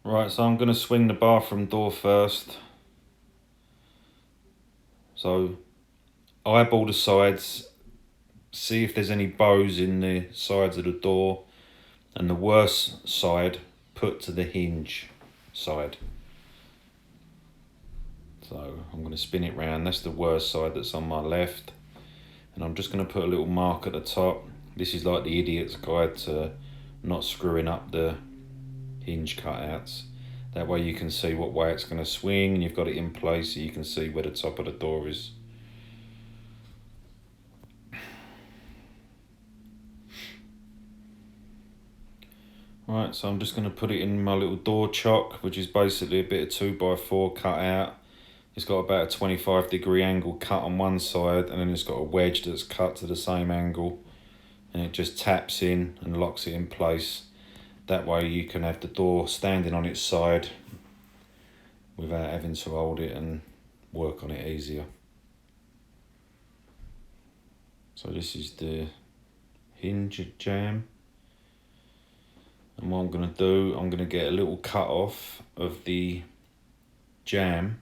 Right, so I'm going to swing the bathroom door first. So eyeball the sides, see if there's any bows in the sides of the door, and the worst side put to the hinge side. So I'm going to spin it round. That's the worst side that's on my left. And I'm just going to put a little mark at the top. This is like the idiot's guide to not screwing up the hinge cutouts. That way you can see what way it's going to swing, and you've got it in place so you can see where the top of the door is. Right, so I'm just going to put it in my little door chock, which is basically a bit of 2x4 cut out. It's got about a 25-degree angle cut on one side, and then it's got a wedge that's cut to the same angle, and it just taps in and locks it in place. That way you can have the door standing on its side without having to hold it and work on it easier. So this is the hinge jamb. And what I'm going to do, I'm going to get a little cut off of the jamb.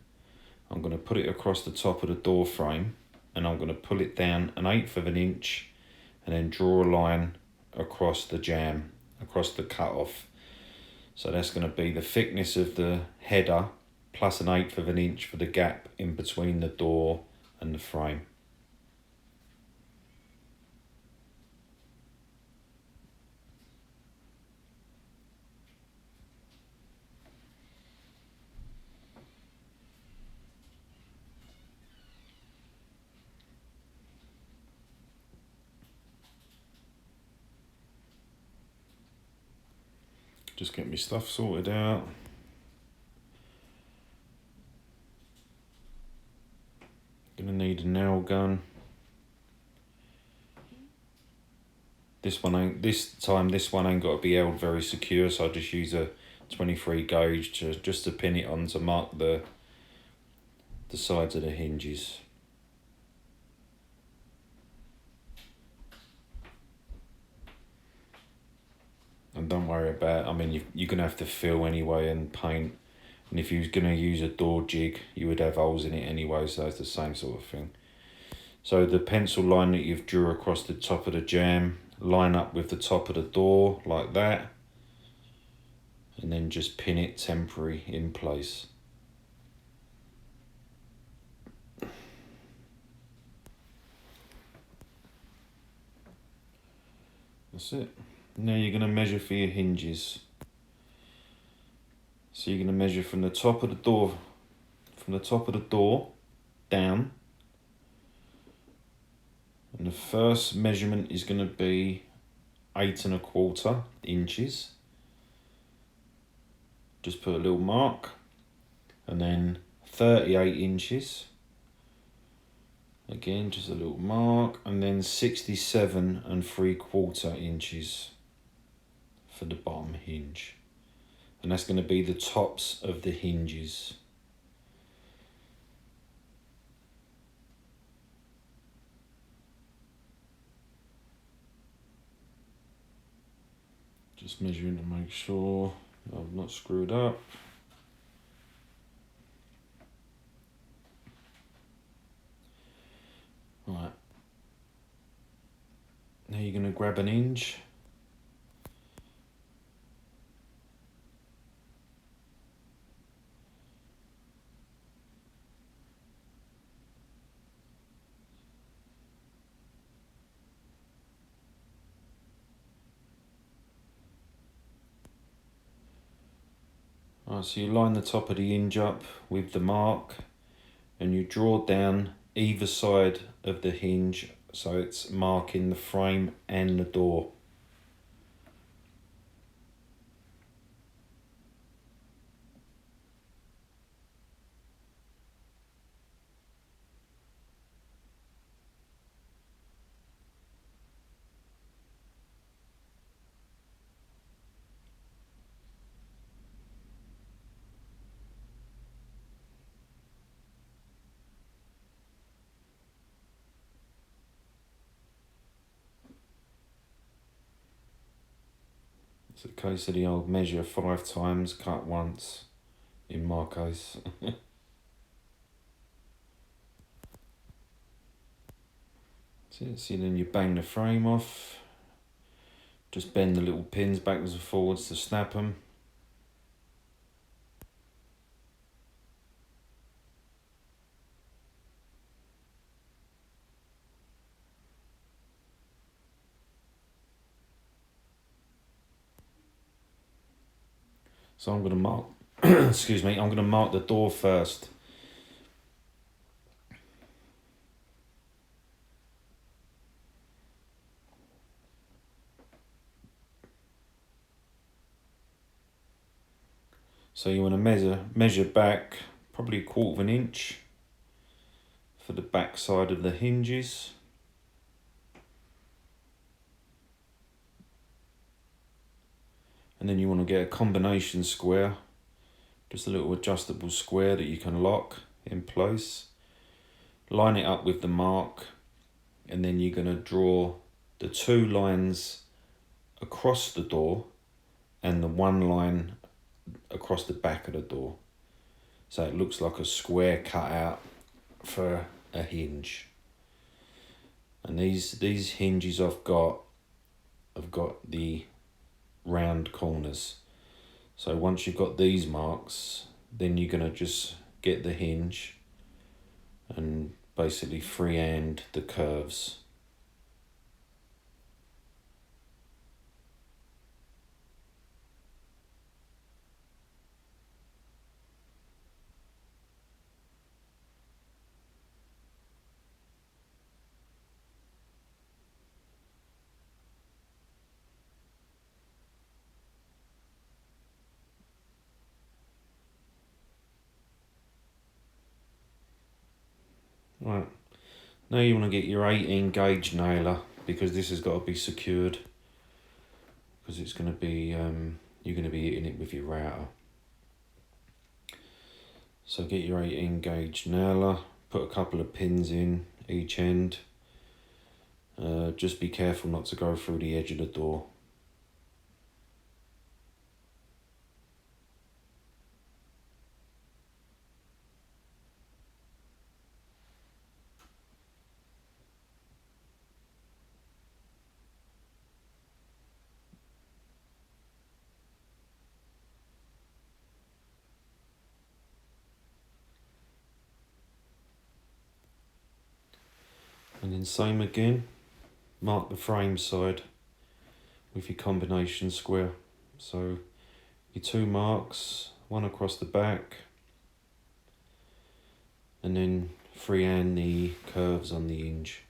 I'm going to put it across the top of the door frame, and I'm going to pull it down 1/8 of an inch and then draw a line across the jamb, across the cut off. So that's going to be the thickness of the header plus 1/8 of an inch for the gap in between the door and the frame. Just get my stuff sorted out. Gonna need a nail gun. This one ain't got to be held very secure, so I just use a 23 gauge just to pin it on to mark the sides of the hinges. And don't worry about, you're going to have to fill anyway and paint. And if you was going to use a door jig, you would have holes in it anyway, so it's the same sort of thing. So the pencil line that you've drew across the top of the jamb, line up with the top of the door like that. And then just pin it temporary in place. That's it. Now you're going to measure for your hinges. So you're going to measure from the top of the door, down. And the first measurement is going to be 8 1/4 inches. Just put a little mark. And then 38 inches. Again, just a little mark. And then 67 3/4 inches for the bottom hinge. And that's going to be the tops of the hinges. Just measuring to make sure I've not screwed up. Right. Now you're going to grab an hinge. Right, so you line the top of the hinge up with the mark, and you draw down either side of the hinge so it's marking the frame and the door. It's a case of the old measure 5 times, cut once, in my case. See, then you bang the frame off. Just bend the little pins backwards and forwards to snap them. So I'm going to mark, excuse me, I'm going to mark the door first. So you want to measure back probably 1/4 of an inch for the back side of the hinges. And then you want to get a combination square, just a little adjustable square that you can lock in place. Line it up with the mark, and then you're going to draw the 2 lines across the door and the 1 line across the back of the door. So it looks like a square cut out for a hinge. And these hinges I've got the round corners. So once you've got these marks, then you're going to just get the hinge and basically freehand the curves. Right, now you want to get your 18 gauge nailer, because this has got to be secured, because it's going to be you're going to be hitting it with your router. So get your 18 gauge nailer, put a couple of pins in each end. Just be careful not to go through the edge of the door. And then same again, mark the frame side with your combination square. So your 2 marks, 1 across the back, and then freehand the curves on the hinge.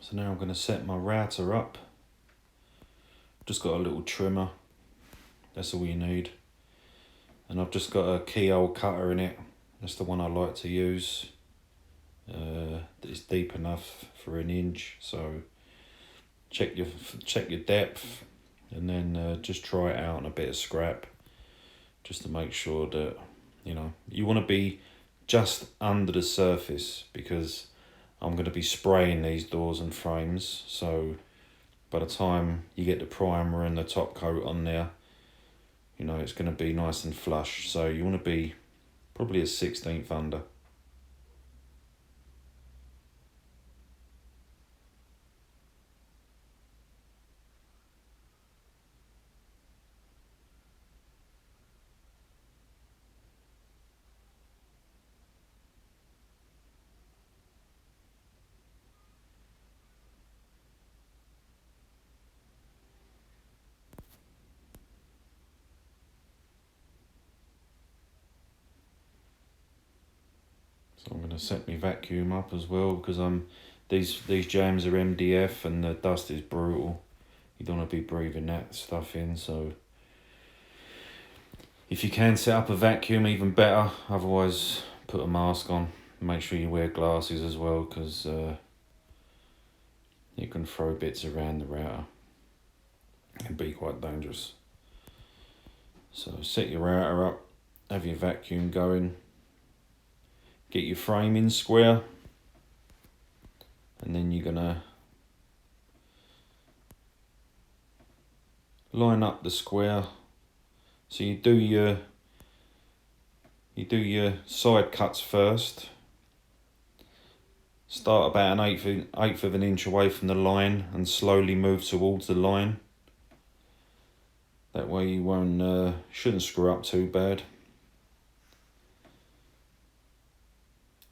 So now I'm going to set my router up. Just got a little trimmer, that's all you need. And I've just got a keyhole cutter in it, that's the one I like to use. It's deep enough for an inch, so check your depth, and then just try it out on a bit of scrap, just to make sure that, you want to be just under the surface, because I'm going to be spraying these doors and frames, so by the time you get the primer and the top coat on there, it's going to be nice and flush. So you want to be probably a 1/16 under. So I'm going to set my vacuum up as well, because these jams are MDF and the dust is brutal. You don't want to be breathing that stuff in, so if you can set up a vacuum, even better. Otherwise, put a mask on. Make sure you wear glasses as well, because you can throw bits around the router. It can be quite dangerous. So set your router up, have your vacuum going, get your frame in square, and then you're gonna line up the square. So you do your side cuts first. Start about an eighth of an inch away from the line and slowly move towards the line. That way you won't shouldn't screw up too bad.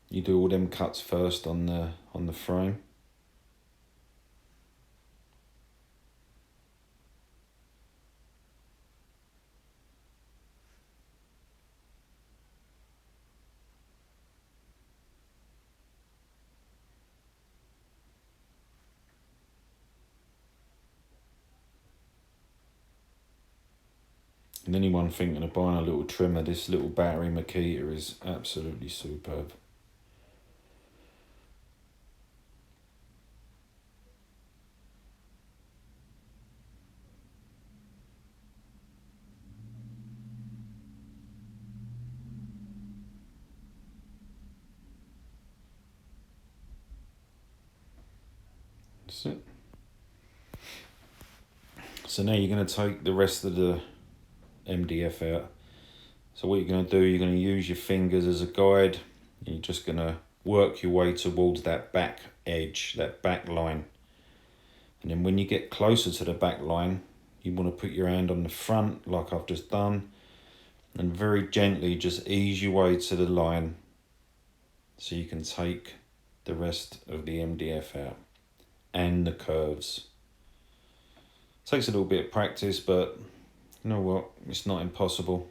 You do all them cuts first on the frame. And anyone thinking of buying a little trimmer, this little battery Makita is absolutely superb. That's it. So now you're going to take the rest of the MDF out. So what you're going to do, you're going to use your fingers as a guide. You're just going to work your way towards that back edge, that back line. And then when you get closer to the back line, you want to put your hand on the front like I've just done, and very gently just ease your way to the line so you can take the rest of the MDF out and the curves. Takes a little bit of practice, but you know what, it's not impossible.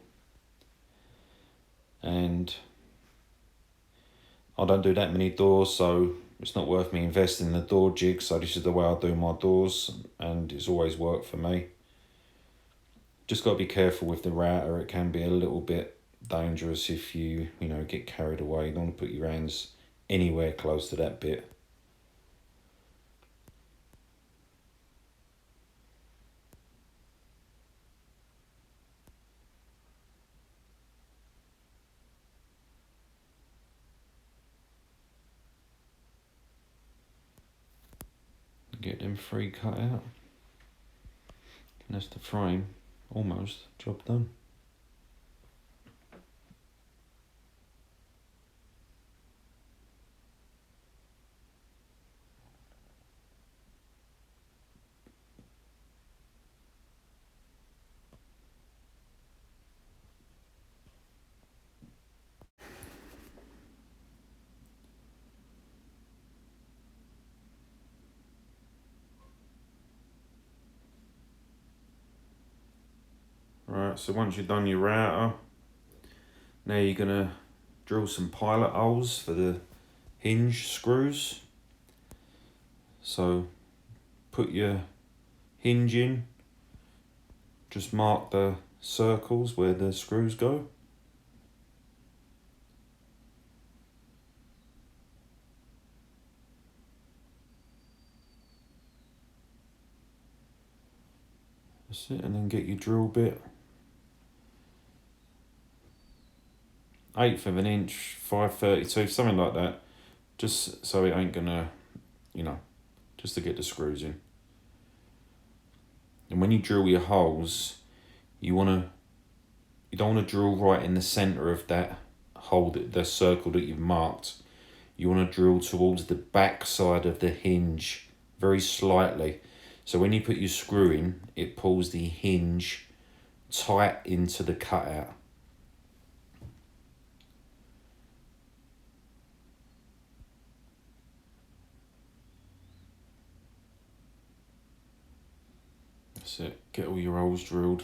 And I don't do that many doors, so it's not worth me investing in the door jig. So this is the way I do my doors, and it's always worked for me. Just got to be careful with the router. It can be a little bit dangerous if you get carried away. You don't want to put your hands anywhere close to that bit. Get them three cut out. And that's the frame. Almost. Job done. Right, so once you've done your router, now you're going to drill some pilot holes for the hinge screws. So put your hinge in, just mark the circles where the screws go. That's it, and then get your drill bit. 1/8 of an inch, 5/32, something like that. Just so it ain't gonna, just to get the screws in. And when you drill your holes, you don't want to drill right in the center of that hole, the circle that you've marked. You want to drill towards the back side of the hinge, very slightly. So when you put your screw in, it pulls the hinge tight into the cutout. That's it. Get all your holes drilled.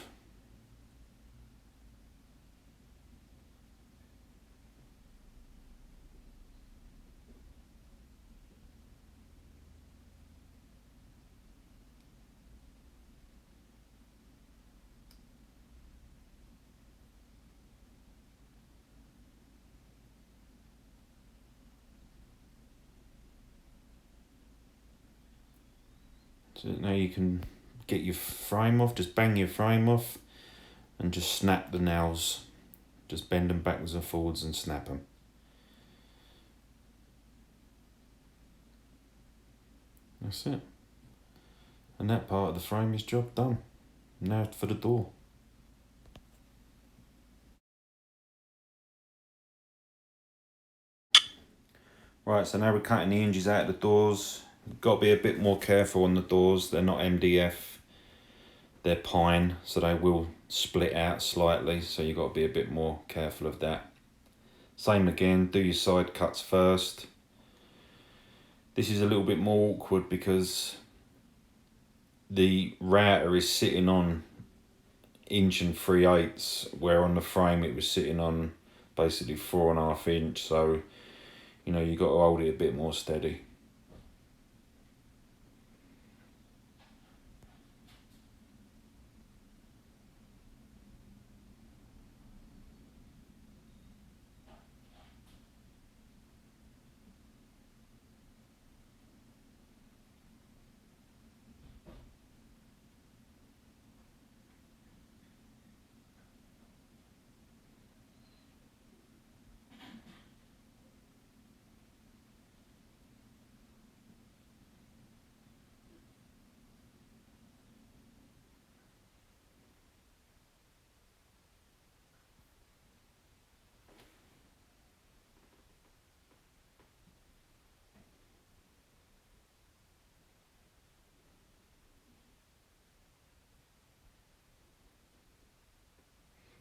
So now you can get your frame off, just bang your frame off and just snap the nails. Just bend them backwards and forwards and snap them. That's it. And that part of the frame is job done. Now for the door. Right, so now we're cutting the hinges out of the doors. You've got to be a bit more careful on the doors. They're not MDF, they're pine, so they will split out slightly, so you've got to be a bit more careful of that. Same again, do your side cuts first. This is a little bit more awkward because the router is sitting on 1 3/8, where on the frame it was sitting on basically 4.5 inch, so you know, you've got to hold it a bit more steady.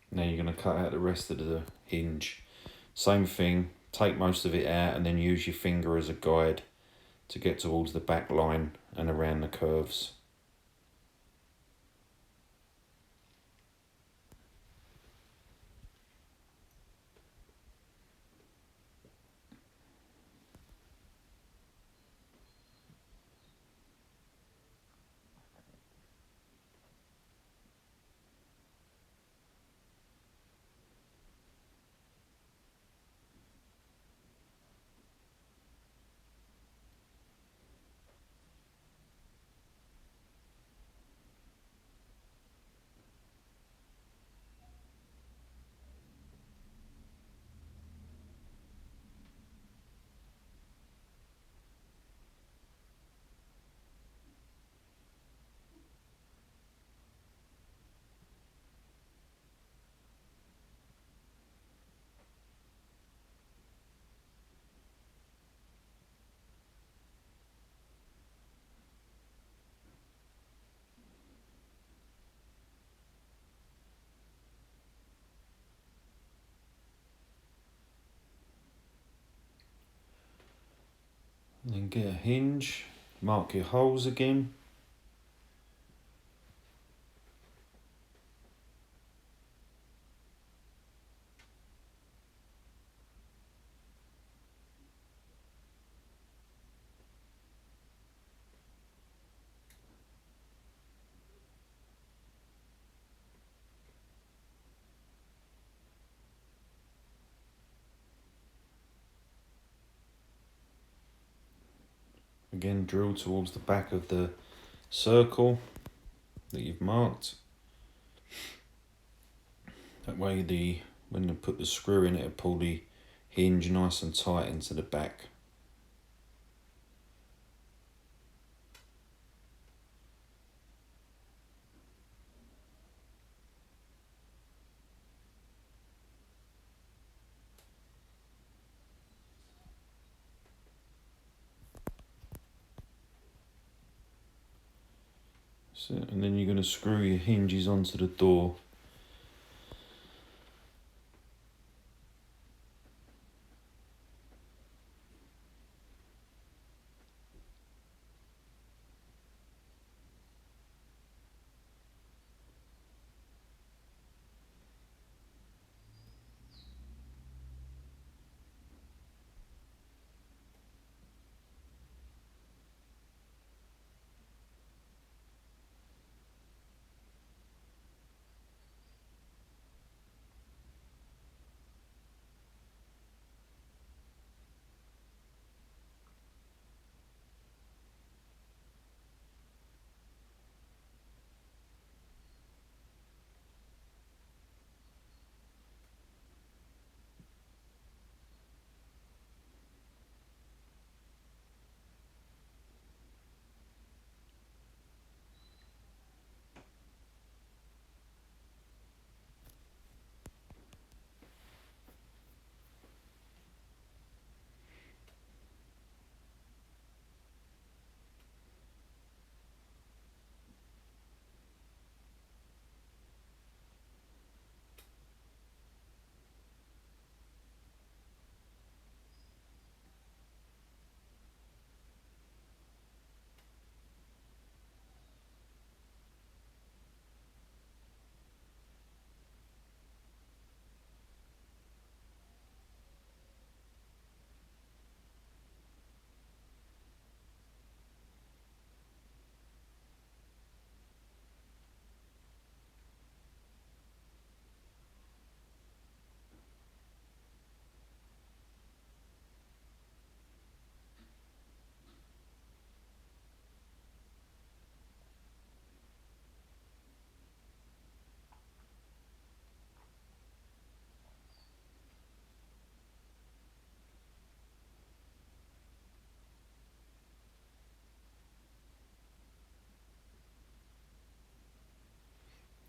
Now you're going to cut out the rest of the hinge. Same thing, take most of it out and then use your finger as a guide to get towards the back line and around the curves. And then get a hinge, mark your holes again. Again, drill towards the back of the circle that you've marked. That way when you put the screw in, it'll pull the hinge nice and tight into the back. So, and then you're going to screw your hinges onto the door.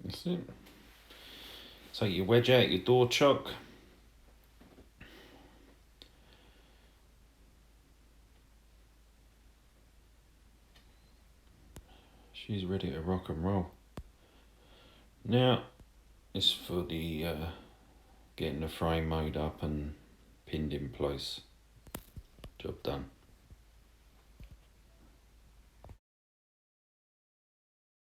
That's it. Take your wedge out your door chock. She's ready to rock and roll. Now, it's for the getting the frame made up and pinned in place. Job done.